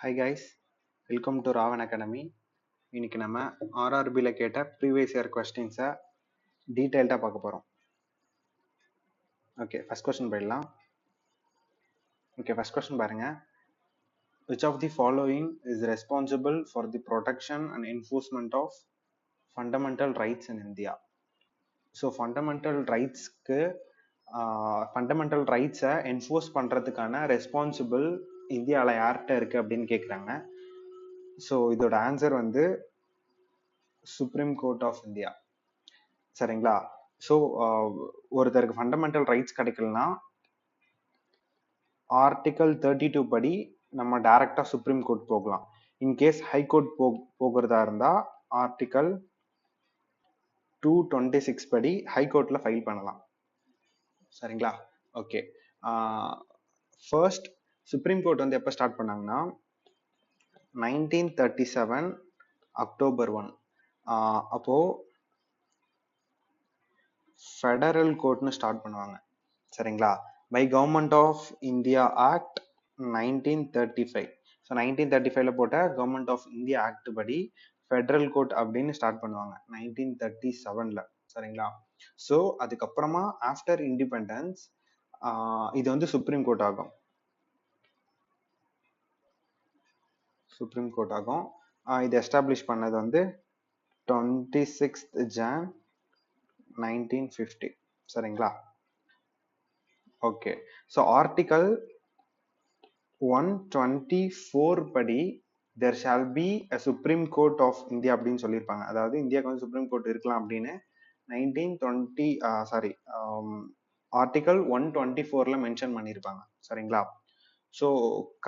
Hi guys, welcome to Ravan Academy. இன்னைக்கு நம்ம ஆர்ஆர்பியில் கேட்ட ப்ரீவியஸ் இயர் கொஸ்டின்ஸை டீட்டெயில்டாக பார்க்க போகிறோம். ஓகே, ஃபர்ஸ்ட் கொஸ்டின் போயிடலாம். ஓகே, ஃபர்ஸ்ட் கொஸ்டின் பாருங்க. Which of the following is responsible for the protection and enforcement of fundamental rights in India? So fundamental ரைட்ஸை enforce பண்ணுறதுக்கான ரெஸ்பான்சிபிள் இந்தியாவில் யார்கிட்ட இருக்குது அப்படின்னு கேட்குறாங்க. ஸோ இதோட ஆன்சர் வந்து சுப்ரீம் கோர்ட் ஆஃப் இந்தியா. சரிங்களா? ஸோ ஒருத்தருக்கு ஃபண்டமெண்டல் ரைட்ஸ் கிடைக்கலனா ஆர்டிகல் 32 படி நம்ம டைரக்டா சுப்ரீம் கோர்ட் போகலாம். இன்கேஸ் ஹைகோர்ட் போகிறதா இருந்தா ஆர்டிகல் 226 படி ஹைகோர்ட்ல ஃபைல் பண்ணலாம். சரிங்களா? ஓகே, ஃபர்ஸ்ட் சுப்ரீம் கோர்ட் வந்து எப்போ ஸ்டார்ட் பண்ணாங்கன்னா 1937 அக்டோபர் 1. அப்போ ஃபெடரல் கோர்ட்னு ஸ்டார்ட் பண்ணுவாங்க. சரிங்களா? By government of India act 1935. So 1935ல போட்ட கவர்மெண்ட் ஆஃப் இந்தியா ஆக்ட் படி ஃபெடரல் கோர்ட் அப்படின்னு ஸ்டார்ட் பண்ணுவாங்க 1937ல. சரிங்களா? ஸோ அதுக்கப்புறமா ஆஃப்டர் இண்டிபெண்டன்ஸ் இது வந்து சுப்ரீம் கோர்ட் ஆகும். இது எஸ்டாப்ளிஷ் பண்ணது வந்து 26th Jan 1950. சரிங்களா? ஓகே, ஸோ ஆர்டிகல் 124 படி there shall be a supreme court of India அப்படின்னு சொல்லியிருப்பாங்க. அதாவது இந்தியாவுக்கு வந்து சுப்ரீம் கோர்ட் இருக்கலாம் அப்படின்னு 1920 ஆர்டிகல் 124ல மென்ஷன் பண்ணியிருப்பாங்க. சரிங்களா? ஸோ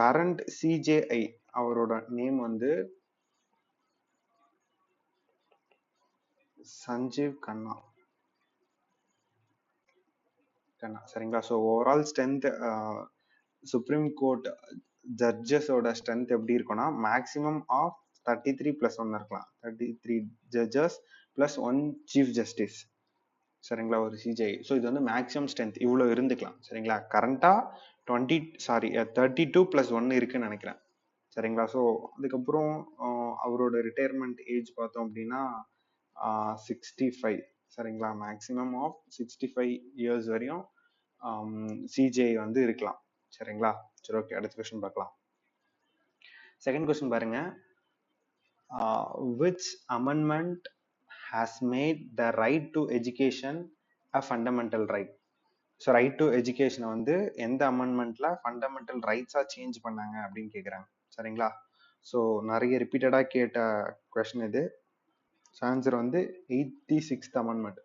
கரண்ட் சிஜேஐ அவரோட நேம் வந்து சஞ்சீவ் கண்ணா. சரிங்களா? So overall strength supreme court ஜட்ஜஸோட ஸ்ட்ரென்த் எப்படி இருக்கும்னா மேக்ஸிமம் ஆஃப் 33 + 1 இருக்கலாம். 33 ஜட்ஜஸ் + 1 சீஃப் ஜஸ்டிஸ். சரிங்களா? ஒரு சிஜிஐ. ஸோ இது வந்து மேக்ஸிமம் ஸ்ட்ரென்த் இவ்வளோ இருந்துக்கலாம். சரிங்களா? கரண்டா 32 + 1 இருக்குன்னு நினைக்கிறேன். சரிங்களா? ஸோ அதுக்கப்புறம் அவரோட ரிட்டையர்மெண்ட் ஏஜ் பார்த்தோம் அப்படின்னா 65. சரிங்களா? மேக்ஸிமம் ஆஃப் 65 இயர்ஸ் வரையும் சிஜிஐ வந்து இருக்கலாம். சரிங்களா? சரி, ஓகே, அடுத்த கொஸ்டின் பார்க்கலாம். செகண்ட் கொஸ்டின் பாருங்க. which amendment has made the right to education a fundamental right? So right to எஜுகேஷனை வந்து எந்த அமெண்ட்மெண்ட்ல ஃபண்டமெண்டல் ரைட்ஸா சேஞ்ச் பண்ணாங்க அப்படின்னு கேட்குறாங்க. சரிங்களா? ஸோ நிறைய ரிப்பீட்டடாக கேட்ட கொஸ்டின் இது. ஸோ ஆன்சர் வந்து 86th அமெண்ட்மெண்ட்.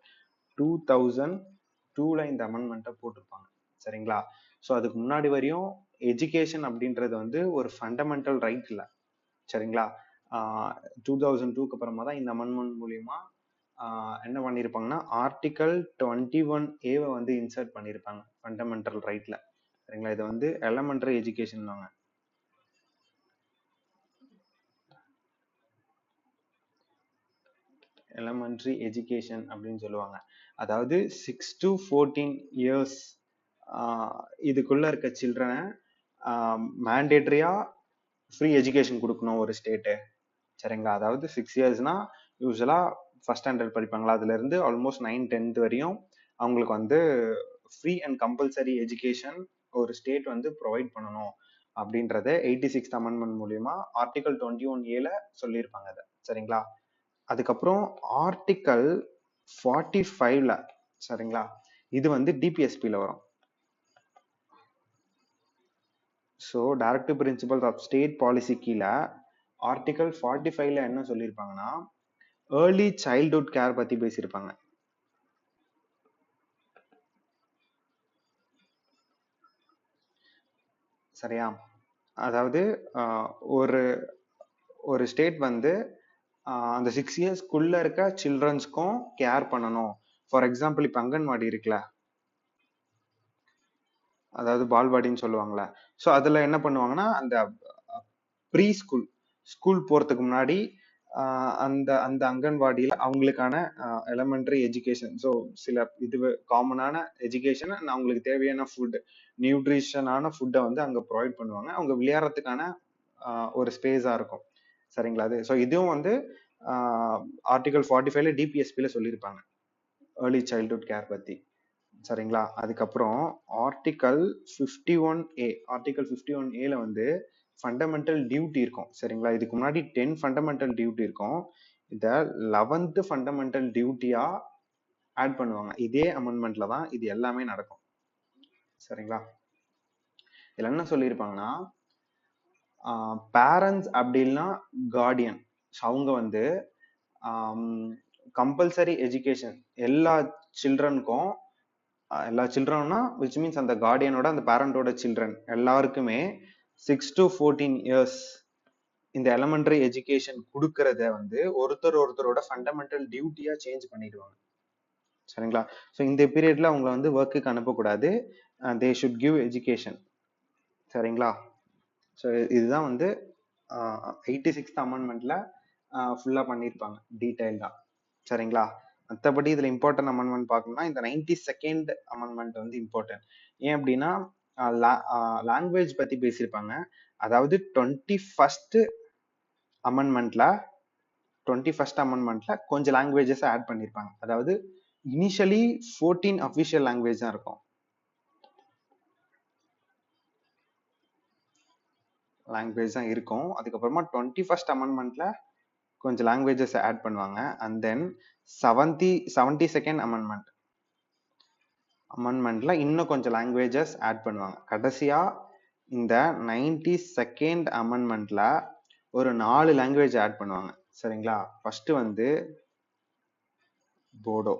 2002ல இந்த அமெண்ட்மெண்ட்டை போட்டிருப்பாங்க. சரிங்களா? ஸோ அதுக்கு முன்னாடி வரையும் எஜுகேஷன் அப்படின்றது வந்து ஒரு ஃபண்டமெண்டல் ரைட் இல்லை. சரிங்களா? 2002க்கு அப்புறமா தான் இந்த அமெண்ட்மெண்ட் மூலியமா என்ன பண்ணியிருப்பாங்கன்னா ஆர்டிகல் 21A வந்து இன்சர்ட் பண்ணியிருப்பாங்க ஃபண்டமெண்டல் ரைட்ல. சரிங்களா? இது வந்து எலமெண்டரி எஜுகேஷன் தாங்க. எலமெண்டரி எஜுகேஷன் அப்படின்னு சொல்லுவாங்க. அதாவது 6 to 14 இயர்ஸ் இதுக்குள்ள இருக்க சில்ட்ரனை மேண்டேட்டரியா ஃப்ரீ எஜுகேஷன் கொடுக்கணும் ஒரு ஸ்டேட்டு. சரிங்களா? அதாவது 6 இயர்ஸ்னா யூஸ்வலா ஃபர்ஸ்ட் ஸ்டாண்டர்ட் படிப்பாங்களா, அதுல இருந்து ஆல்மோஸ்ட் 9, 10th வரையும் அவங்களுக்கு வந்து ஃப்ரீ அண்ட் கம்பல்சரி எஜுகேஷன் ஒரு ஸ்டேட் வந்து ப்ரொவைட் பண்ணணும் அப்படின்றத 86th அமெண்ட்மெண்ட் மூலியமா ஆர்டிகல் 21A சொல்லியிருப்பாங்க அதை. சரிங்களா? அதுக்கப்புறம் ஆர்டிகல் 45ல சரிங்களா இது வந்து டிபிஎஸ்பியில் வரும். So directive principles of state policy கீழே ஆர்டிகல் 45ல என்ன சொல்லியிருப்பாங்கன்னா ஏர்லி சைல்ட்ஹுட் கேர் பத்தி பேசியிருப்பாங்க. சரியா? அதாவது ஒரு ஒரு ஸ்டேட் வந்து அந்த 6 இயர்ஸ்க்குள்ள இருக்க சில்ட்ரன்ஸ்க்கும் கேர் பண்ணணும். ஃபார் எக்ஸாம்பிள் இப்போ அங்கன்வாடி இருக்குல்ல, அதாவது பால்வாடின்னு சொல்லுவாங்களே. ஸோ அதுல என்ன பண்ணுவாங்கன்னா அந்த ப்ரீ ஸ்கூல் போறதுக்கு முன்னாடி அந்த அந்த அங்கன்வாடியில் அவங்களுக்கான எலமெண்டரி எஜுகேஷன், ஸோ சில இது காமனான எஜுகேஷன், அவங்களுக்கு தேவையான ஃபுட், நியூட்ரிஷனான ஃபுட்டை வந்து அங்கே ப்ரொவைட் பண்ணுவாங்க. அவங்க விளையாடுறதுக்கான ஒரு ஸ்பேஸா இருக்கும். சரிங்களா? அது ஸோ இதுவும் வந்து ஆர்டிகல் 45ல டிபிஎஸ்பில சொல்லியிருப்பாங்க ஏர்லி சைல்ட்ஹுட் கேர் பத்தி. சரிங்களா? அதுக்கப்புறம் ஆர்டிகல் 51A ஆர்டிகல் 51Aல வந்து ஃபண்டமெண்டல் டியூட்டி இருக்கும். சரிங்களா? இதுக்கு முன்னாடி 10 ஃபண்டமெண்டல் டியூட்டி இருக்கும். இத 11th ஃபண்டமெண்டல் டியூட்டியா ஆட் பண்ணுவாங்க. இதே அமெண்ட்மெண்ட்ல தான் இது எல்லாமே நடக்கும். சரிங்களா? இதுல என்ன சொல்லியிருப்பாங்கன்னா பேரண்ட்ஸ் அப்படி இல்லைன்னா கார்டியன் அவங்க வந்து கம்பல்சரி எஜுகேஷன் எல்லா சில்ட்ரனுக்கும் எல்லா சில்ட்ரன்னா விச் மீன்ஸ் அந்த கார்டியனோட அந்த பேரண்டோட சில்ட்ரன் எல்லாருக்குமே 6 to 14 years இந்த எலமெண்டரி எஜுகேஷன் கொடுக்கறத வந்து ஒருத்தரோட ஃபண்டமெண்டல் டியூட்டியா சேஞ்ச் பண்ணிடுவாங்க. சரிங்களா? ஸோ இந்த பீரியட்ல அவங்கள வந்து ஒர்க்குக்கு அனுப்பக்கூடாது. They should give education. சரிங்களா? ஸோ இதுதான் வந்து 86th அமெண்ட்மெண்ட்ல ஃபுல்லா பண்ணியிருப்பாங்க டீடைல்டா. சரிங்களா? மற்றபடி இதுல இம்பார்ட்டன்ட் அமெண்ட்மெண்ட் பார்க்கணும்னா இந்த 92nd அமெண்ட்மெண்ட் வந்து இம்பார்ட்டன்ட். ஏன் அப்படின்னா லாங்குவேஜ் பத்தி பேசியிருப்பாங்க. அதாவது 21st அமெண்ட்மெண்ட்ல கொஞ்சம் லாங்குவேஜஸ் ஆட் பண்ணியிருப்பாங்க. அதாவது இனிஷியலி 14 அஃபிஷியல் லாங்குவேஜ் தான் இருக்கும். லாங்குவேஜ் தான் இருக்கும். அதுக்கப்புறமா 21st அமெண்ட்மெண்ட்ல கொஞ்சம் லாங்குவேஜஸ் ஆட் பண்ணுவாங்க. அண்ட் தென் 72nd அமெண்ட்மெண்ட்ல இன்னும் கொஞ்சம் லாங்குவேஜஸ் ஆட் பண்ணுவாங்க. கடைசியா இந்த 92nd அமெண்ட்மெண்ட்ல ஒரு 4 லாங்குவேஜ் ஆட் பண்ணுவாங்க. சரிங்களா? ஃபர்ஸ்ட் வந்து போடோ,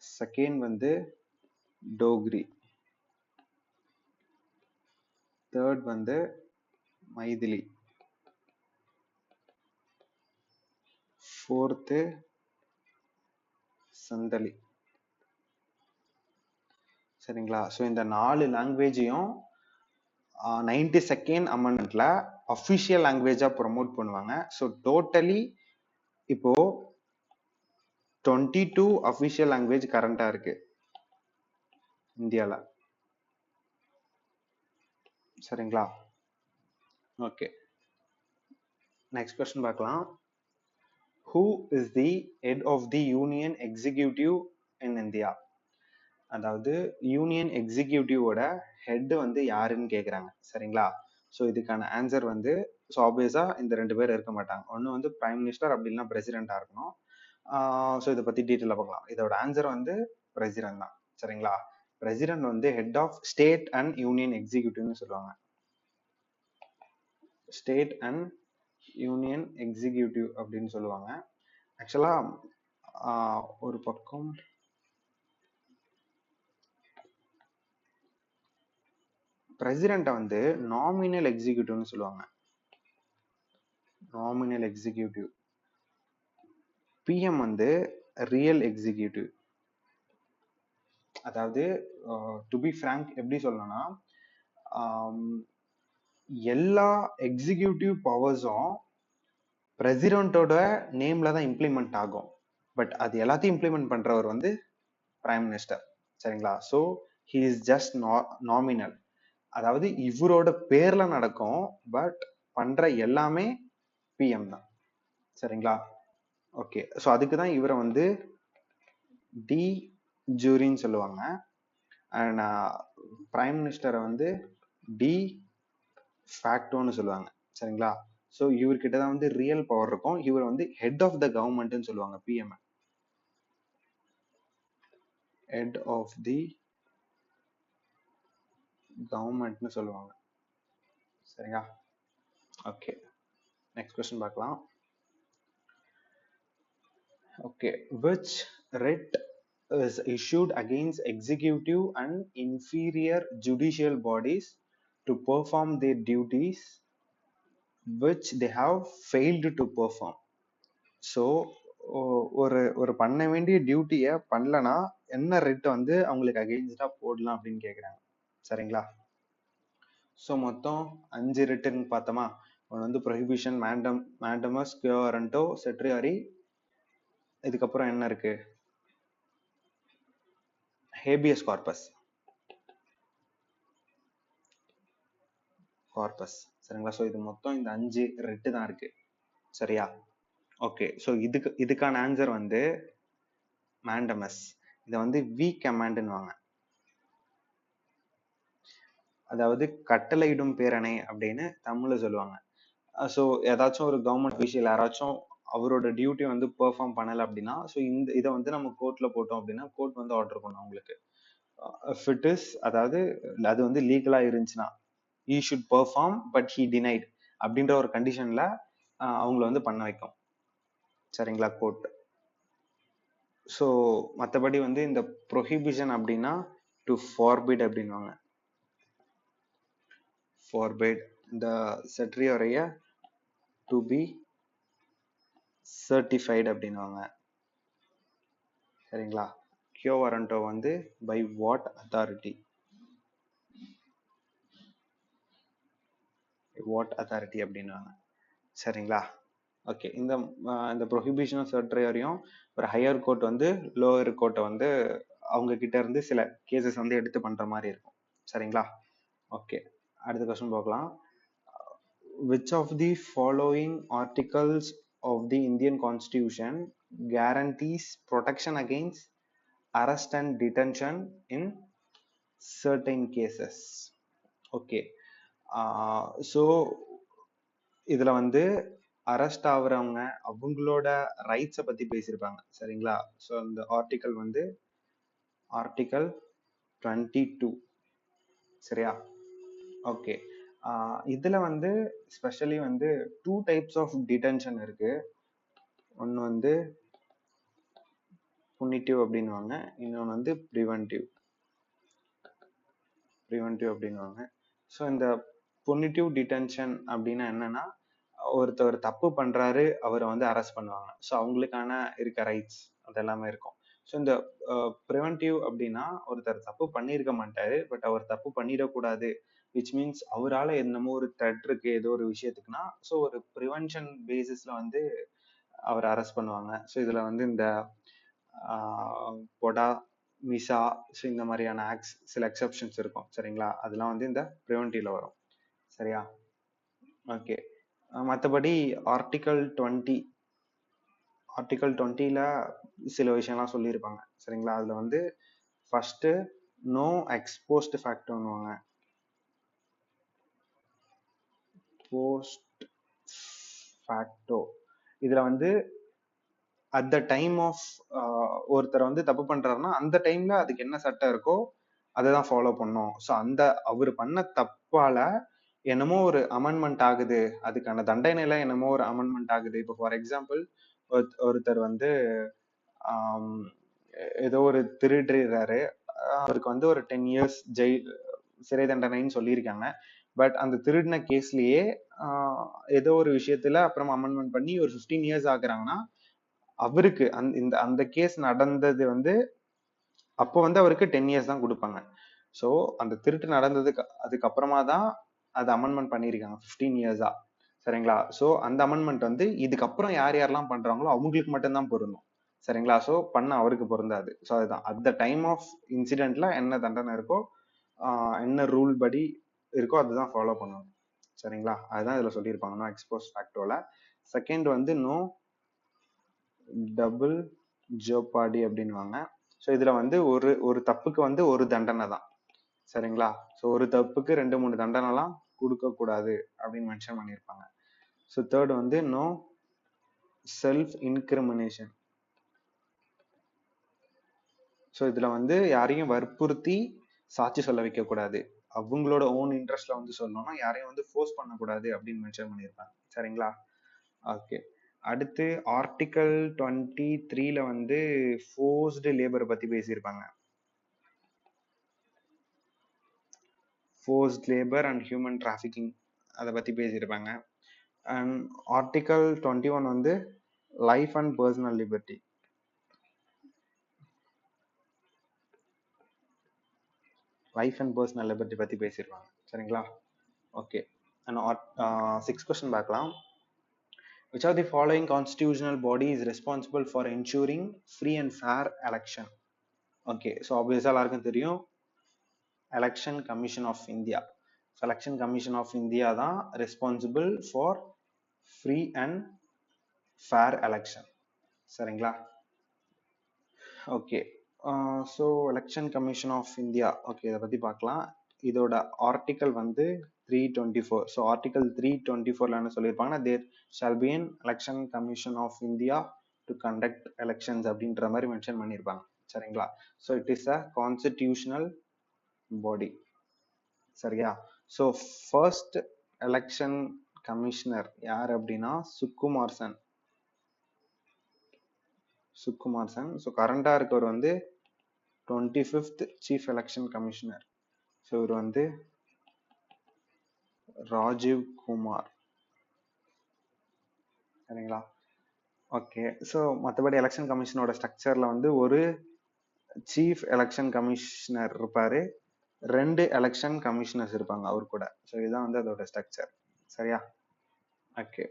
செகண்ட் வந்து டோக்ரி, தேர்ட் வந்து மைதிலி, ஃபோர்த்து சந்தலி. சரிங்களா? ஸோ இந்த 4 லாங்குவேஜையும் 92nd அமெண்ட்மெண்ட்ல அஃபிஷியல் லாங்குவேஜா ப்ரொமோட் பண்ணுவாங்க. ஸோ டோட்டலி இப்போ 22 அஃபிஷியல் லாங்குவேஜ் கரண்டா இருக்கு இந்தியால. சரிங்களா? ஓகே, நெக்ஸ்ட் கொஸ்டின் பார்க்கலாம். Who is the head of the union executive in India? அதாவது யூனியன் எக்ஸிகியூட்டிவோட ஹெட் வந்து யாருன்னு கேக்குறாங்க. சரிங்களா? ஸோ இதுக்கான ஆன்சர் வந்து ஸோ ஆப்வியஸா இந்த 2 பேர் இருக்க மாட்டாங்க. ஒன்று வந்து பிரைம் மினிஸ்டர் அப்படி இல்லைன்னா பிரசிடென்டா இருக்கணும். ஸோ இதை பத்தி டீட்டெயிலாக பார்க்கலாம். இதோட ஆன்சர் வந்து பிரசிடென்ட் தான். சரிங்களா? பிரசிடென்ட் வந்து head of state and union எக்ஸிகியூட்டிவ்னு சொல்லுவாங்க. ஸ்டேட் அண்ட் யூனியன் எக்ஸிகியூட்டிவ் அப்படின்னு சொல்லுவாங்க. ஆக்சுவலா ஒரு பக்கம் பிரசிடென்ட்டை வந்து நாமினல் எக்ஸிகியூட்டிவ்னு சொல்லுவாங்க. Nominal executive. பிஎம் வந்து ரியல் எக்ஸிகியூட்டிவ். அதாவது டு பி ஃப்ராங்க் எப்படி சொல்லணும்னா எல்லா எக்ஸிகியூட்டிவ் பவர்ஸும் பிரசிடென்ட்டோட நேம்ல தான் இம்ப்ளிமெண்ட் ஆகும். பட் அது எல்லாத்தையும் இம்ப்ளிமெண்ட் பண்றவர் வந்து பிரைம் மினிஸ்டர். சரிங்களா? So he is just nominal. அதாவது இவரோட பேர்ல நடக்கும், பட் பண்ற எல்லாமே பிஎம் தான். சரிங்களா? ஓகே, ஸோ அதுக்கு தான் இவரை வந்து டி ஜூரின்னு சொல்லுவாங்க. அண்ட் பிரைம் மினிஸ்டரை வந்து டி ஃபேக்டோன்னு சொல்லுவாங்க. சரிங்களா? ஸோ இவர்கிட்ட தான் வந்து ரியல் பவர் இருக்கும். இவர் வந்து ஹெட் ஆஃப் த கவர்மெண்ட்னு சொல்லுவாங்க. பிஎம் ஹெட் ஆஃப் தி கவர்மெண்ட்னு சொல்லுவாங்க. சரிங்களா? ஓகே, நெக்ஸ்ட் கொஸ்டின் பார்க்கலாம். Okay, which writ is issued against executive and inferior judicial bodies to perform their duties which they have failed to perform? So ஒரு பண்ண வேண்டிய டியூட்டியை பண்ணலனா என்ன ரிட் வந்து அவங்களுக்கு அகெயின்ஸ்டா போடலாம் அப்படின்னு கேட்குறாங்க. சரிங்களா? ஸோ மொத்தம் 5 ரிட்டுன்னு பார்த்தோமா. ஒன்று வந்து ப்ரொஹிபிஷன், மேண்டமஸ், கியோரண்டோ, செட்ரியாரி. இதுக்கப்புறம் என்ன இருக்கு? Habeas corpus. கார்பஸ். சரிங்களா? ஸோ இது மொத்தம் இந்த 5 ரெட்டு தான் இருக்கு. சரியா? ஓகே. ஸோ இதுக்கான ஆன்சர் வந்து மேண்டமஸ். இதை வந்து வி கமாண்டுன்னுவாங்க. அதாவது கட்டளையிடும் பேரணை அப்படின்னு தமிழ்ல சொல்லுவாங்க. ஸோ ஏதாச்சும் ஒரு கவர்மெண்ட் அஃபீஷியல் யாராச்சும் அவரோட டியூட்டி வந்து பெர்ஃபார்ம் பண்ணல அப்படின்னா, ஸோ இதை வந்து நம்ம கோர்ட்ல போட்டோம் அப்படின்னா கோர்ட் வந்து ஆர்டர் பண்ணும் அவங்களுக்கு. இஃப் இட் இஸ், அதாவது அது வந்து லீகலா இருந்துச்சுன்னா, he should perform but he denied அப்படின்ற ஒரு கண்டிஷன்ல அவங்கள வந்து பண்ண வைக்கும். சரிங்களா? கோர்ட். ஸோ மற்றபடி வந்து இந்த ப்ரொஹிபிஷன் அப்படின்னா டு ஃபார்பிட் அப்படின்வாங்க. forbid the Satrioraya to be certified அப்படின்வாங்க. சரிங்களா? கியோ வாரண்டோ வந்து by what authority? what authority அப்படின்வாங்க. சரிங்களா? ஓகே. இந்த ப்ரொஹிபிஷனும் சர்ட்ரையரையும் ஒரு ஹையர் கோர்ட் வந்து லோயர் கோர்ட்டை வந்து அவங்க கிட்ட இருந்து சில கேசஸ் வந்து எடுத்து பண்ற மாதிரி இருக்கும். சரிங்களா? ஓகே. அடுத்த கொஸ்டின் பார்க்கலாம். Which of the following articles of the Indian Constitution guarantees protection against arrest and detention in certain cases? Okay. So இதுல வந்து அரெஸ்ட் ஆகுறவங்க அவங்களோட ரைட்ஸை பத்தி பேசியிருப்பாங்க. சரிங்களா? ஸோ இந்த ஆர்டிக்கல் வந்து ஆர்டிக்கல் 22. சரியா? ஓகே. இதுல வந்து ஸ்பெஷலி வந்து 2 டைப்ஸ் ஆஃப் டிடென்ஷன் இருக்கு. ஒன்று வந்து புனிட்டிவ் அப்படின்வாங்க, இன்னொன்று வந்து ப்ரிவென்டிவ் அப்படின்வாங்க. ஸோ இந்த புனிட்டிவ் டிடென்ஷன் அப்படின்னா என்னன்னா, ஒருத்தர் தப்பு பண்றாரு, அவரை வந்து அரெஸ்ட் பண்ணுவாங்க. ஸோ அவங்களுக்கான இருக்க ரைட்ஸ் அது எல்லாமே இருக்கும். ஸோ இந்த ப்ரிவென்டிவ் அப்படின்னா ஒருத்தர் தப்பு பண்ணியிருக்க மாட்டாரு, பட் அவர் தப்பு பண்ணிடக்கூடாது, விச் மீன்ஸ் அவரால் என்னமோ ஒரு த்ரெட் இருக்கு ஏதோ ஒரு விஷயத்துக்குன்னா, ஸோ ஒரு ப்ரிவென்ஷன் பேசிஸ்ல வந்து அவர் அரெஸ்ட் பண்ணுவாங்க. ஸோ இதுல வந்து இந்த பொடா மிசா, ஸோ இந்த மாதிரியான ஆக்ட்ஸ் சில எக்ஸப்ஷன்ஸ் இருக்கும். சரிங்களா? அதெல்லாம் வந்து இந்த ப்ரிவென்டிவ்ல வரும். சரியா? ஓகே. மற்றபடி ஆர்டிக்கல் 20ல சில விஷயம்லாம் சொல்லியிருப்பாங்க. சரிங்களா? அதுல வந்து ஃபர்ஸ்ட் நோ எக்ஸ்போஸ்ட் ஃபேக்டோன்னுவாங்க. போஸ்ட் ஃபேக்டோ இதுல வந்து அட் த டைம் ஆஃப் ஒருத்தர் வந்து தப்பு பண்றாருன்னா அந்த டைம்ல அதுக்கு என்ன சட்டம் இருக்கோ அதை தான் ஃபாலோ பண்ணும். ஸோ அந்த அவர் பண்ண தப்பால என்னமோ ஒரு அமெண்ட்மெண்ட் ஆகுது, அதுக்கான தண்டனையில என்னமோ ஒரு அமெண்ட்மெண்ட் ஆகுது. இப்போ ஃபார் எக்ஸாம்பிள் ஒருத்தர் வந்து ஏதோ ஒரு திருடுறாரு, அவருக்கு வந்து ஒரு 10 years ஜெயில் சிறை தண்டனைன்னு சொல்லியிருக்காங்க. பட் அந்த திருடின கேஸ்லயே ஏதோ ஒரு விஷயத்துல அப்புறம் அமெண்ட்மெண்ட் பண்ணி ஒரு 15 years ஆகுறாங்கன்னா அவருக்கு அந்த கேஸ் நடந்தது வந்து அப்போ வந்து அவருக்கு 10 years தான் கொடுப்பாங்க. ஸோ அந்த திருட்டு நடந்ததுக்கு அதுக்கப்புறமா தான் அது அமெண்ட்மெண்ட் பண்ணியிருக்காங்க 15 years. சரிங்களா? ஸோ அந்த அமெண்ட்மெண்ட் வந்து இதுக்கப்புறம் யார் யாரெல்லாம் பண்றாங்களோ அவங்களுக்கு மட்டும்தான் பொருந்தும். சரிங்களா? ஸோ பண்ண அவருக்கு பொருந்தாது. ஸோ அதுதான் அட் த டைம் ஆஃப் இன்சிடென்ட்ல என்ன தண்டனை இருக்கோ, என்ன ரூல் படி இருக்கோ அதுதான் ஃபாலோ பண்ணணும். சரிங்களா? அதுதான் இதுல சொல்லியிருப்பாங்க நோ எக்ஸ்போஸ் ஃபேக்டோல. செகண்ட் வந்து நோ டபுள் ஜோபாடி அப்படின்வாங்க. ஸோ இதுல வந்து ஒரு தப்புக்கு வந்து ஒரு தண்டனை தான். சரிங்களா? ஸோ ஒரு தப்புக்கு 2-3 தண்டனைலாம் கொடுக்க கூடாது அப்படின்னு மென்ஷன் பண்ணியிருப்பாங்க. ஸோ தேர்ட் வந்து நோ செல்ஃப் இன்கிரிமினேஷன். ஸோ இதுல வந்து யாரையும் வற்புறுத்தி சாட்சி சொல்ல வைக்க கூடாது, அவங்களோட ஓன் இன்ட்ரெஸ்ட்ல வந்து சொல்லணும்னா யாரையும் வந்து ஃபோர்ஸ் பண்ணக்கூடாது அப்படின்னு மென்ஷன் பண்ணியிருப்பாங்க. சரிங்களா? ஓகே. அடுத்து ஆர்டிக்கல் 23ல வந்து ஃபோர்ஸ்டு லேபரை பத்தி பேசியிருப்பாங்க. Forced labour and human trafficking அதை பத்தி பேசியிருப்பாங்க. அண்ட் ஆர்டிக்கல் 21 வந்து life and personal liberty. Life and personal liberty பத்தி பேசியிருப்பாங்க. சரிங்களா? ஓகே. அண்ட் 6th கொஸ்டின் பார்க்கலாம். Which of the following constitutional body is responsible for ensuring free and fair election? Okay. So ஆப்வியஸாக எல்லாருக்கும் தெரியும் election commission of India. Selection commission of India தான் responsible for free and fair election. சரிங்களா? Okay. So election commission of India, okay, இதை பற்றி பார்க்கலாம். இதோட article வந்து 324. ஸோ ஆர்டிக்கல் 324 என்ன சொல்லியிருப்பாங்கன்னா, there shall be an election commission of India to conduct elections அப்படின்ற மாதிரி மென்ஷன் பண்ணியிருப்பாங்க. சரிங்களா? So it is a constitutional body. சரியா? ஸோ ஃபர்ஸ்ட் எலெக்ஷன் கமிஷனர் யார் அப்படின்னா சுக்குமார் சென். சுக்குமார் சென். ஸோ கரண்டா இருக்கவர் வந்து 25th chief election commissioner. So இவர் வந்து ராஜீவ் குமார். சரிங்களா? ஓகே. ஸோ மற்றபடி எலெக்ஷன் கமிஷனோட ஸ்ட்ரக்சர்ல வந்து ஒரு சீஃப் எலெக்ஷன் கமிஷனர் இருப்பாரு, 2 எலெக்ஷன் கமிஷனர்ஸ் இருப்பாங்க அவர் கூட. ஸோ இதுதான் வந்து அதோட ஸ்ட்ரக்சர். சரியா? ஓகே,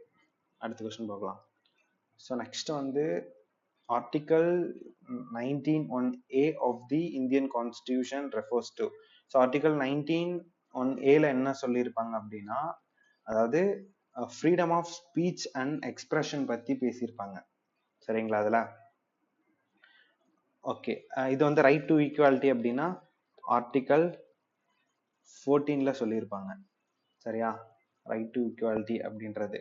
அடுத்த கொஸ்டின் பார்க்கலாம். ஸோ நெக்ஸ்ட் வந்து article 19(1)A of the Indian Constitution refers to. So article 19(1)A என்ன சொல்லியிருப்பாங்க அப்படின்னா, அதாவது freedom of speech and expression பத்தி பேசியிருப்பாங்க. சரிங்களா? அதுல ஓகே, இது வந்து ரைட் டு ஈக்குவாலிட்டி அப்படின்னா ஆர்டிகல் 14ல சொல்லியிருப்பாங்க. சரியா? ரைட் டு ஈக்குவாலிட்டி அப்படின்றது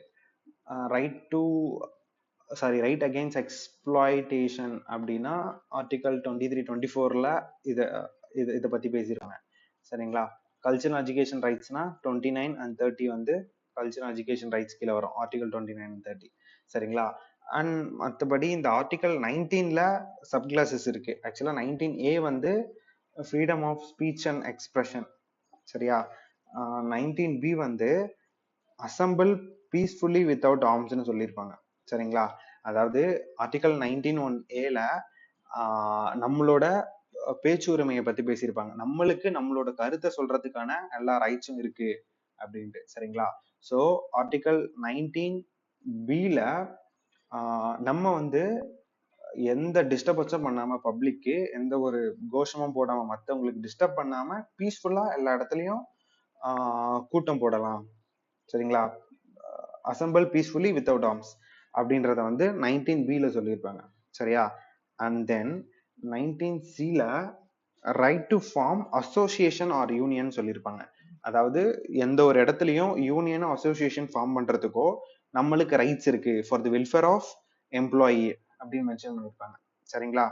ரைட் அகெயின்ஸ்ட் எக்ஸ்ப்ளாய்டேஷன் அப்படின்னா ஆர்டிகல் 23, 24ல இதை பத்தி பேசியிருக்காங்க. சரிங்களா? கல்ச்சரல் எஜுகேஷன் ரைட்ஸ்னா 29 and 30 வந்து கல்ச்சரல் எஜுகேஷன் ரைட்ஸ் கீழே வரும், ஆர்டிகல் 29 and 30. சரிங்களா? அண்ட் மற்றபடி இந்த ஆர்டிகல் 19ல சப் கிளாஸஸ் இருக்கு. ஆக்சுவலா 19A வந்து freedom of speech and expression. சரியா? 19B வந்து அசம்பிள் பீஸ்ஃபுல்லி வித்தவுட் ஆர்ம்ஸ்னு சொல்லியிருப்பாங்க. சரிங்களா? அதாவது ஆர்டிகல் 19(1)A நம்மளோட பேச்சு உரிமையை பத்தி பேசியிருப்பாங்க. நம்மளுக்கு நம்மளோட கருத்தை சொல்றதுக்கான எல்லா ரைட்ஸும் இருக்கு அப்படின்ட்டு. சரிங்களா? ஸோ ஆர்டிகல் 19B நம்ம வந்து எந்த டிஸ்டர்பன்ஸும் பண்ணாம, பப்ளிக்கு எந்த ஒரு கோஷமும் போடாம, மற்றவங்களுக்கு டிஸ்டர்ப் பண்ணாம பீஸ்ஃபுல்லா எல்லா இடத்துலயும் கூட்டம் போடலாம். சரிங்களா? அசம்பிள் பீஸ்ஃபுல்லி வித்தவுட் ஆர்ம்ஸ் அப்படின்றத வந்து 19B சொல்லியிருப்பாங்க. சரியா? And then 19C right to form association or union சொல்லியிருப்பாங்க. அதாவது எந்த ஒரு இடத்துலயும் யூனியன் அசோசியேஷன் ஃபார்ம் பண்றதுக்கோ நம்மளுக்கு ரைட்ஸ் இருக்கு for the welfare of employee அப்படின்னு மென்ஷன் பண்ணியிருப்பாங்க. சரிங்களா?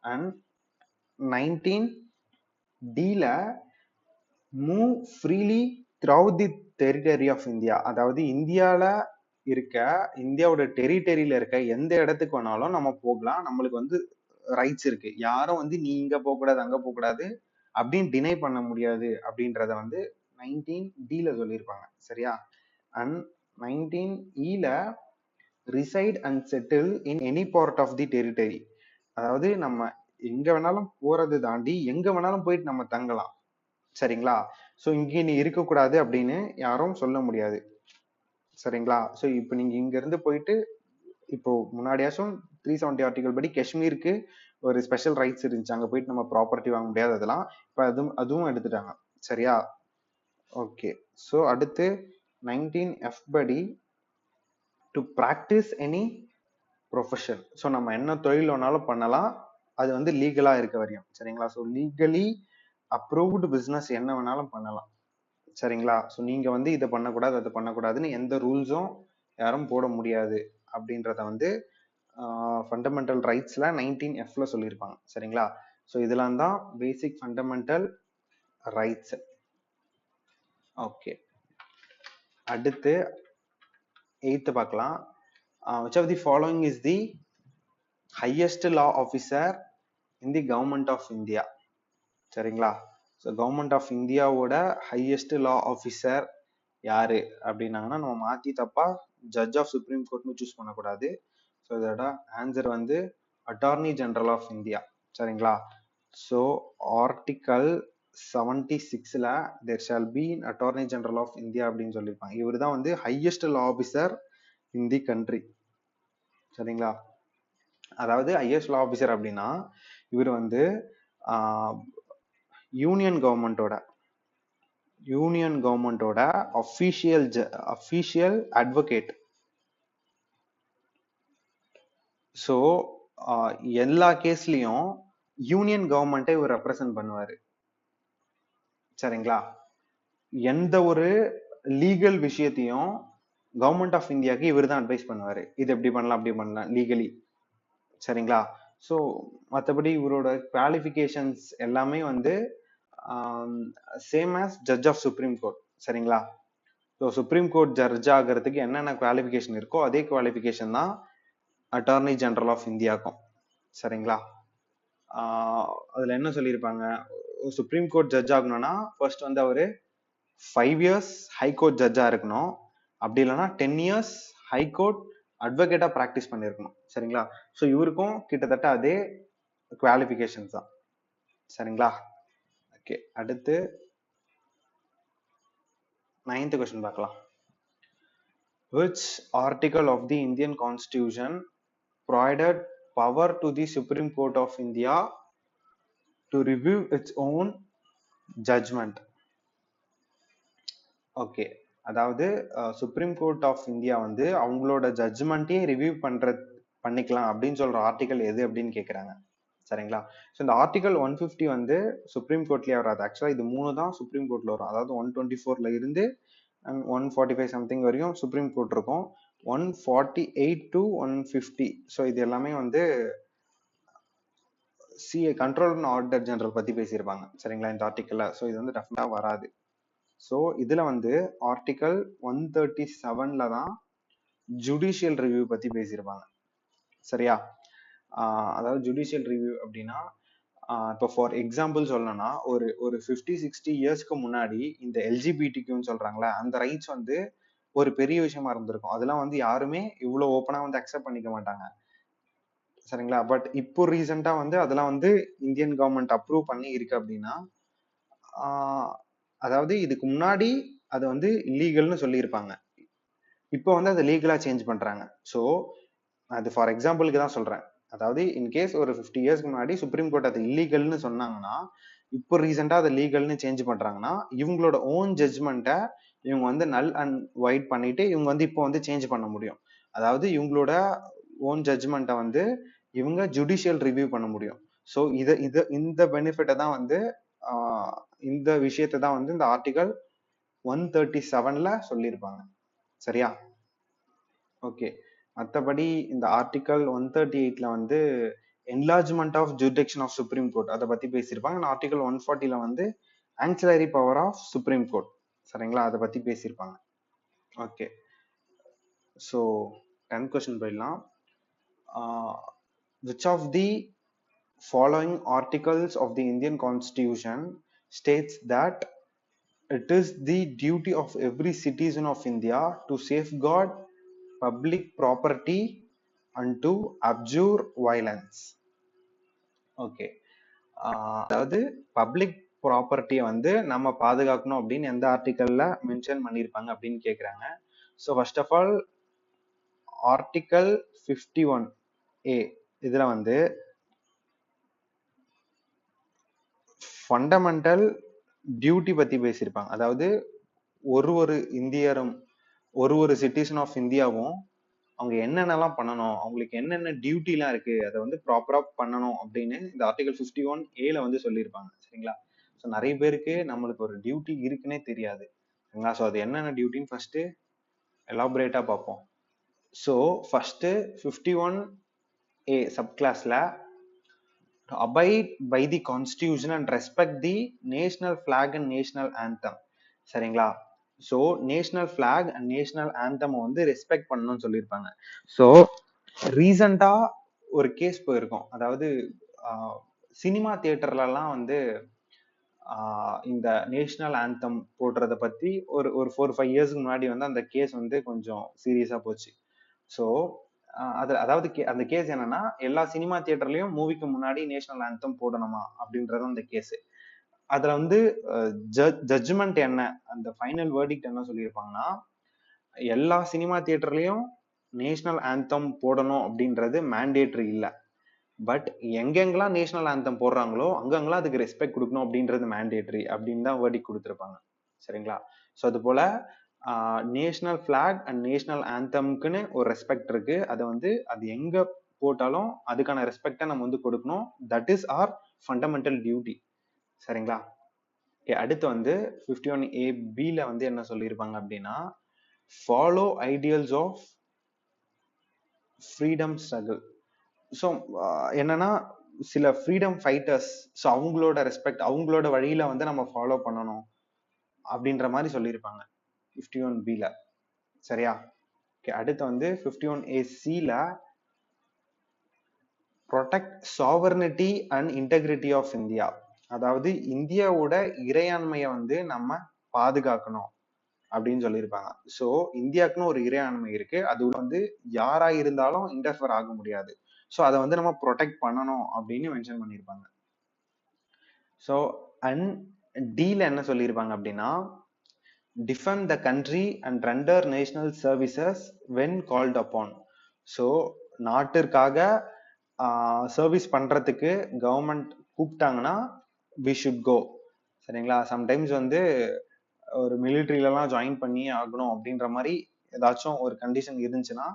And 19D move freely throughout the territory of India. அதாவது இந்தியாவோட டெரிட்டரியில இருக்க எந்த இடத்துக்கு வேணாலும் நம்ம போகலாம், நம்மளுக்கு வந்து ரைட்ஸ் இருக்கு. யாரும் வந்து நீ இங்க போக கூடாது, அங்க போக கூடாது அப்படின்னு டினை பண்ண முடியாது அப்படின்றத வந்து 19D சொல்லியிருப்பாங்க. சரியா? And 19E reside and settle in any part of the territory. அதாவது நம்ம எங்க வேணாலும் போறது தாண்டி எங்க வேணாலும் போயிட்டு நம்ம தங்கலாம். சரிங்களா? ஸோ இங்கே நீ இருக்கக்கூடாது அப்படின்னு யாரும் சொல்ல முடியாது. சரிங்களா? ஸோ இப்போ நீங்க இங்க இருந்து போயிட்டு, இப்போ முன்னாடியாச்சும் 370 ஆர்டிகல் படி காஷ்மீருக்கு ஒரு ஸ்பெஷல் ரைட்ஸ் இருந்துச்சு, அங்க போயிட்டு நம்ம ப்ராப்பர்ட்டி வாங்க முடியாது. அதெல்லாம் இப்போ அதுவும் எடுத்துட்டாங்க. சரியா? ஓகே. ஸோ அடுத்து 19F படி to practice any profession. So நம்ம என்ன தொழில் வேணாலும் பண்ணலாம், அது வந்து லீகலா இருக்க வரையும். சரிங்களா? ஸோ லீகலி அப்ரூவ்டு பிசினஸ் என்ன வேணாலும் பண்ணலாம். சரிங்களா? ஸோ நீங்க வந்து இதை பண்ணக்கூடாது, அதை பண்ணக்கூடாதுன்னு எந்த ரூல்ஸும் யாரும் போட முடியாது அப்படின்றத வந்து ஃபண்டமெண்டல் ரைட்ஸ்ல 19F சொல்லியிருப்பாங்க. சரிங்களா? ஸோ இதெல்லாம் தான் பேசிக் ஃபண்டமெண்டல் ரைட்ஸ். ஓகே, அடுத்து 8th பார்க்கலாம். which of the following is the highest law officer in the government of India? சரிங்களா? ஸோ கவர்மெண்ட் ஆஃப் இந்தியாவோட ஹையஸ்ட் லா ஆஃபீஸர் யாரு அப்படின்னாங்கன்னா, நம்ம மாத்தி தப்பா ஜட்ஜ் ஆஃப் சுப்ரீம் கோர்ட்னு சூஸ் பண்ணக்கூடாது. ஸோ இதோட ஆன்சர் வந்து அட்டார்னி ஜெனரல் ஆஃப் இந்தியா. சரிங்களா? So article 76 there shall be Attorney General of India அப்படின்னு சொல்லியிருப்பாங்க. இவர் தான் வந்து highest law officer in the country. சரிங்களா? அதாவது ஹையஸ்ட் லா ஆஃபீஸர் அப்படின்னா இவர் வந்து யூனியன் கவர்மெண்டோட யூனியன் கவர்மெண்டோட அஃபீஷியல் அட்வொகேட். ஸோ எல்லா கேஸ்லயும் யூனியன் கவர்மெண்ட்டை இவர் ரெப்ரசன்ட் பண்ணுவாரு. சரிங்களா? எந்த ஒரு லீகல் விஷயத்தையும் கவர்மெண்ட் ஆஃப் இந்தியாவுக்கு இவர் தான் அட்வைஸ் பண்ணுவாரு. இது எப்படி பண்ணலாம், அப்படி பண்ணலாம் லீகலி. சரிங்களா? ஸோ மற்றபடி இவரோட குவாலிஃபிகேஷன்ஸ் எல்லாமே வந்து same as judge of Supreme Court. சரிங்களா? ஸோ சுப்ரீம் கோர்ட் ஜட்ஜ் ஆகிறதுக்கு என்னென்ன குவாலிஃபிகேஷன் இருக்கோ அதே குவாலிஃபிகேஷன் தான் அட்டார்னி ஜெனரல் ஆஃப் இந்தியாவுக்கும். சரிங்களா? அதுல என்ன சொல்லியிருப்பாங்க, சுப்ரீம் கோர்ட் ஜட்ஜ் ஆகணும்னா ஃபர்ஸ்ட் வந்து அவரு 5 இயர்ஸ் ஹைகோர்ட் ஜட்ஜா இருக்கணும். அப்படி இல்லைன்னா 10 இயர்ஸ் ஹைகோர்ட் அட்வொகேட்டா ப்ராக்டிஸ் பண்ணிருக்கணும். சரிங்களா? ஸோ இவருக்கும் கிட்டத்தட்ட அதே குவாலிஃபிகேஷன்ஸ் தான். சரிங்களா? ஓகே, அடுத்து 9th கொஸ்டின் பார்க்கலாம். Which article of the Indian Constitution provided power to the Supreme Court of India to review its own judgment? Okay, அதாவது சுப்ரீம் கோர்ட் ஆஃப் இந்தியா வந்து அவங்களோட ஜட்ஜ்மெண்ட்டையே ரிவ்யூ பண்ணிக்கலாம் அப்படின்னு சொல்ற ஆர்டிகல் எது அப்படின்னு கேட்குறாங்க. சரிங்களா? ஸோ இந்த ஆர்டிகல் 150 வந்து சுப்ரீம் கோர்ட்லயே வராது. ஆக்சுவலா இது 3 தான் சுப்ரீம் கோர்ட்ல வரும். அதாவது 124ல இருந்து 145 சம்திங் வரையும் சுப்ரீம் கோர்ட் இருக்கும். 148 to 150. ஸோ இது எல்லாமே வந்து CA control and auditor general பத்தி பேசியிருப்பாங்க. சரிங்களா? இந்த ஆர்டிக்கல்ல. ஸோ இது வந்து டெஃபினட்டா வராது. ஸோ இதுல வந்து ஆர்டிகல் 137ல தான் ஜுடிஷியல் ரிவ்யூ பத்தி பேசியிருப்பாங்க. சரியா? அதாவது ஜுடிஷியல் ரிவ்யூ அப்படின்னா இப்போ ஃபார் எக்ஸாம்பிள் சொல்லணும்னா ஒரு 50-60 இயர்ஸ்க்கு முன்னாடி இந்த எல்ஜிபிடிக்யூன்னு சொல்றாங்களா, அந்த ரைட்ஸ் வந்து ஒரு பெரிய விஷயமா இருந்திருக்கும். அதெல்லாம் வந்து யாருமே இவ்வளவு ஓப்பனா வந்து அக்செப்ட் பண்ணிக்க மாட்டாங்க. சரிங்களா? பட் இப்போ ரீசெண்டா வந்து அதெல்லாம் வந்து இந்தியன் கவர்மெண்ட் அப்ரூவ் பண்ணி இருக்கு. அப்படின்னா அதாவது இதுக்கு முன்னாடி அது வந்து இல்லீகல்னு சொல்லியிருப்பாங்க. இப்போ வந்து அதை லீகலா சேஞ்ச் பண்றாங்க. ஸோ அது ஃபார் எக்ஸாம்பிளுக்கு தான் சொல்றேன். அதாவது இன்கேஸ் ஒரு 50 இயர்ஸ்க்கு முன்னாடி சுப்ரீம் கோர்ட் அது இல்லீகல்னு சொன்னாங்கன்னா, இப்போ ரீசெண்டா அதை லீகல்னு சேஞ்ச் பண்றாங்கன்னா, இவங்களோட ஓன் ஜட்ஜ்மெண்ட்டை இவங்க வந்து நல் அண்ட் வைட் பண்ணிட்டு இவங்க வந்து இப்போ வந்து சேஞ்ச் பண்ண முடியும். அதாவது இவங்களோட ஓன் ஜட்ஜ்மெண்ட்டை வந்து இவங்க ஜுடிஷியல் ரிவ்யூ பண்ண முடியும். ஸோ இந்த பெனிஃபிட்டை தான் வந்து இந்த விஷயத்தை தான் வந்து இந்த ஆர்டிகல் 137ல சொல்லியிருப்பாங்க. சரியா? ஓகே, மற்றபடி இந்த ஆர்டிகல் 138ல வந்து enlargement of jurisdiction of Supreme Court அதை பத்தி பேசியிருப்பாங்க. ஆர்டிகல் 140ல வந்து ancillary power of Supreme Court. சரிங்களா? அதை பத்தி பேசியிருப்பாங்க. ஓகே, ஸோ 10th கொஸ்டின் போயிடலாம். which of the following articles of the Indian Constitution states that it is the duty of every citizen of India to safeguard public property and to abjure violence? Okay, அதாவது public ப்ராப்பர்ட்டியை வந்து நம்ம பாதுகாக்கணும் அப்படின்னு எந்த ஆர்டிக்கல்ல mention பண்ணியிருப்பாங்க அப்படின்னு கேட்குறாங்க. So first of all article 51A இதுல வந்து ஃபண்டமெண்டல் டியூட்டி பத்தி பேசியிருப்பாங்க. அதாவது ஒரு இந்தியரும் ஒரு சிட்டிசன் ஆஃப் இந்தியாவும் அவங்க என்னென்னலாம் பண்ணணும், அவங்களுக்கு என்னென்ன டியூட்டிலாம் இருக்கு, அதை வந்து ப்ராப்பரா பண்ணணும் அப்படின்னு இந்த ஆர்டிகல் 51A வந்து சொல்லியிருப்பாங்க. சரிங்களா? ஸோ நிறைய பேருக்கு நம்மளுக்கு ஒரு டியூட்டி இருக்குன்னே தெரியாது. சரிங்களா? ஸோ அது என்னென்ன டியூட்டின்னு ஃபர்ஸ்ட் எலாபரேட்டா பார்ப்போம். ஸோ ஃபர்ஸ்ட் 51A சப் கிளாஸ்ல to abide by the constitution and respect the national flag and national anthem. சரிங்களா? So national flag and national anthem வந்து ரெஸ்பெக்ட் பண்ணணும்னு சொல்லியிருப்பாங்க. ஸோ ரீசண்டா ஒரு கேஸ் போயிருக்கோம். அதாவது சினிமா தியேட்டர்லாம் வந்து இந்த நேஷனல் ஆந்தம் போடுறத பத்தி ஒரு 4-5 இயர்ஸ்க்கு முன்னாடி வந்து அந்த கேஸ் வந்து கொஞ்சம் சீரியஸா போச்சு. ஸோ அதாவது அந்த கேஸ் என்னன்னா, எல்லா சினிமா தியேட்டர்லயும் மூவிக்கு முன்னாடி நேஷனல் ஆந்தம் போடணுமா அப்படின்றது அந்த கேஸ். அதுல வந்து ஜட்ஜ்மெண்ட் என்ன, அந்த ஃபைனல் வேர்டிக்ட் என்ன சொல்லியிருப்பாங்கன்னா, எல்லா சினிமா தியேட்டர்லயும் நேஷனல் ஆந்தம் போடணும் அப்படின்றது மேண்டேட்டரி இல்லை. பட் எங்கெங்கெல்லாம் நேஷனல் ஆந்தம் போடுறாங்களோ அங்கெங்கெல்லாம் அதுக்கு ரெஸ்பெக்ட் கொடுக்கணும் அப்படின்றது மேண்டேட்டரி அப்படின்னு தான் வேர்டிக்ட் கொடுத்துருப்பாங்க. சரிங்களா? ஸோ அது போல நேஷனல் ஃபிளாக் அண்ட் நேஷனல் ஆந்தம்க்குன்னு ஒரு ரெஸ்பெக்ட் இருக்கு. அதை வந்து அது எங்க போட்டாலும் அதுக்கான ரெஸ்பெக்டை நம்ம வந்து கொடுக்கணும். That is our fundamental duty. சரிங்களா? ஓகே, அடுத்து வந்து 51A(B)ல வந்து என்ன சொல்லியிருப்பாங்க அப்படின்னா, follow ideals of freedom struggle. So என்னன்னா சில ஃப்ரீடம் ஃபைட்டர்ஸ், ஸோ அவங்களோட ரெஸ்பெக்ட், அவங்களோட வழியில வந்து நம்ம ஃபாலோ பண்ணணும் அப்படின்ற மாதிரி சொல்லியிருப்பாங்க 51B(B)ல. சரியா? ஓகே, அடுத்து வந்து 51A(C)ல protect sovereignty and integrity of India. அதாவது இந்தியாவோட இறையாண்மையை வந்து நம்ம பாதுகாக்கணும் அப்படின்னு சொல்லியிருப்பாங்க. ஸோ இந்தியாவுக்குன்னு ஒரு இறையாண்மை இருக்கு, அது வந்து யாரா இருந்தாலும் இன்டர்ஃபர் ஆக முடியாது. ஸோ அதை வந்து நம்ம ப்ரொடெக்ட் பண்ணணும் அப்படின்னு மென்ஷன் பண்ணியிருப்பாங்க. ஸோ அண்ட் டீல என்ன சொல்லியிருப்பாங்க அப்படின்னா, defend the country and render national services when called upon. So நாட்டிற்காக சர்வீஸ் பண்றதுக்கு கவர்மெண்ட் கூப்பிட்டாங்கன்னா வி ஷுட் கோ. சரிங்களா? சம்டைம்ஸ் வந்து ஒரு மிலிட்ரியிலலாம் ஜாயின் பண்ணி ஆகணும் அப்படின்ற மாதிரி ஏதாச்சும் ஒரு கண்டிஷன் இருந்துச்சுன்னா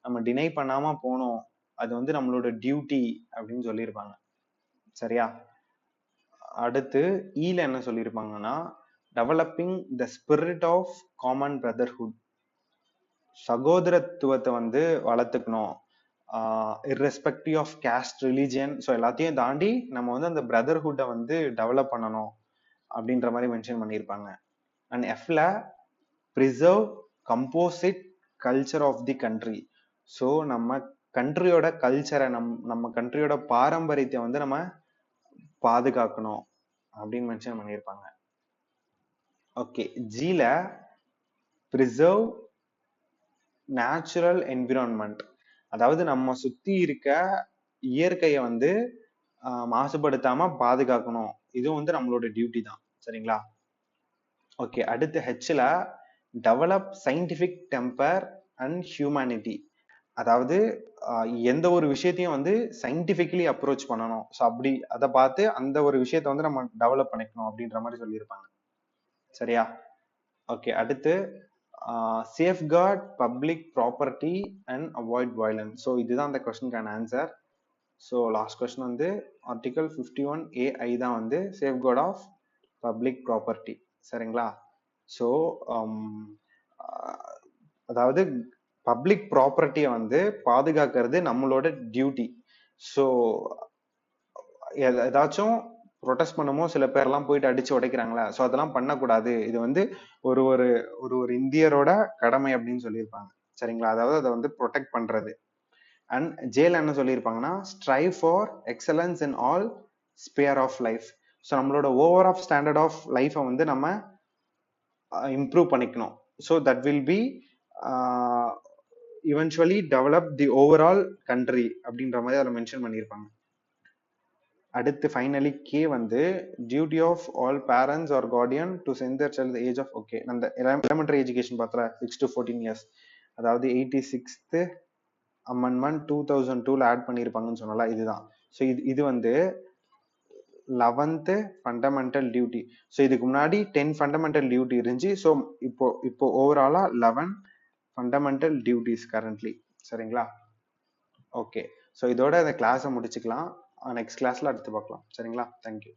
நம்ம டினை பண்ணாம போகணும், அது வந்து நம்மளோட டியூட்டி அப்படின்னு சொல்லியிருப்பாங்க. சரியா? அடுத்து ஈல என்ன சொல்லியிருப்பாங்கன்னா, developing the spirit of common brotherhood. சகோதரத்துவத்தை வந்து வளர்த்துக்கணும், irrespective of caste, religion, so எல்லாத்தையும் தாண்டி நம்ம வந்து அந்த பிரதர்ஹுட்டை வந்து டெவலப் பண்ணணும் அப்படின்ற மாதிரி மென்ஷன் பண்ணியிருப்பாங்க. அண்ட் எஃப்ல preserve composite culture of the country. So நம்ம கண்ட்ரியோட கல்ச்சரை, நம்ம கண்ட்ரியோட பாரம்பரியத்தை வந்து நம்ம பாதுகாக்கணும் அப்படின்னு மென்ஷன் பண்ணியிருப்பாங்க. ஓகே, ஜில ப்ரிசர்வ் நேச்சுரல் என்விரான்மெண்ட். அதாவது நம்ம சுத்தி இருக்க இயற்கையை வந்து மாசுபடுத்தாம பாதுகாக்கணும், இது வந்து நம்மளோட டியூட்டி தான். சரிங்களா? ஓகே, அடுத்து ஹெச்ல develop scientific temper and humanity. அதாவது எந்த ஒரு விஷயத்தையும் வந்து சயின்டிபிக்கலி அப்ரோச் பண்ணணும், ஸோ அப்படி அதை பார்த்து அந்த ஒரு விஷயத்த வந்து நம்ம டெவலப் பண்ணிக்கணும் அப்படின்ற மாதிரி சொல்லியிருப்பாங்க. சரியா? ஓகே, அடுத்து safeguard public property and avoid violence. So இதுதான் அந்த கொஸ்டினுக்கான ஆன்சர். ஸோ லாஸ்ட் கொஸ்டின் வந்து ஆர்டிகல் 51AI தான் வந்து சேஃப்கார்ட் ஆஃப் பப்ளிக் ப்ராப்பர்ட்டி. சரிங்களா? ஸோ அதாவது பப்ளிக் ப்ராப்பர்ட்டியை வந்து பாதுகாக்கிறது நம்மளோட டியூட்டி. ஸோ ஏதாச்சும் ப்ரொடெஸ்ட் பண்ணுமோ சில பேர்லாம் போயிட்டு அடிச்சு உடைக்கிறாங்களா, ஸோ அதெல்லாம் பண்ணக்கூடாது, இது வந்து ஒரு ஒரு ஒரு இந்தியரோட கடமை அப்படின்னு சொல்லியிருப்பாங்க. சரிங்களா? அதாவது அதை வந்து ப்ரொடெக்ட் பண்றது. அண்ட் ஜேல என்ன சொல்லியிருப்பாங்கன்னா, strive for excellence in all sphere of life. So நம்மளோட ஓவர் ஆஃப் ஸ்டாண்டர்ட் ஆஃப் லைஃபை வந்து நம்ம இம்ப்ரூவ் பண்ணிக்கணும். So that will be eventually develop the overall country அப்படின்ற மாதிரி அதில் மென்ஷன் பண்ணியிருப்பாங்க. அடுத்து ஃபைனலி கே வந்து duty of all parents or guardian to send their child age of. Okay, அந்த எலிமெண்டரி எஜுகேஷன் பார்த்தல 6 to 14 years, அதாவது 86th அமெண்ட்மெண்ட் 2002ல ஆட் பண்ணியிருப்பாங்கன்னு சொன்னால இதுதான். ஸோ இது வந்து 11th ஃபண்டமெண்டல் டியூட்டி. ஸோ இதுக்கு முன்னாடி 10 ஃபண்டமெண்டல் டியூட்டி இருந்துச்சு. ஸோ இப்போ ஓவராலா 11 ஃபண்டமெண்டல் டியூட்டிஸ் கரண்ட்லி. சரிங்களா? ஓகே, ஸோ இதோட இந்த கிளாஸை முடிச்சுக்கலாம். நெக்ஸ்ட் கிளாஸ்ல அடுத்து பார்க்கலாம். சரிங்களா? தேங்க்யூ.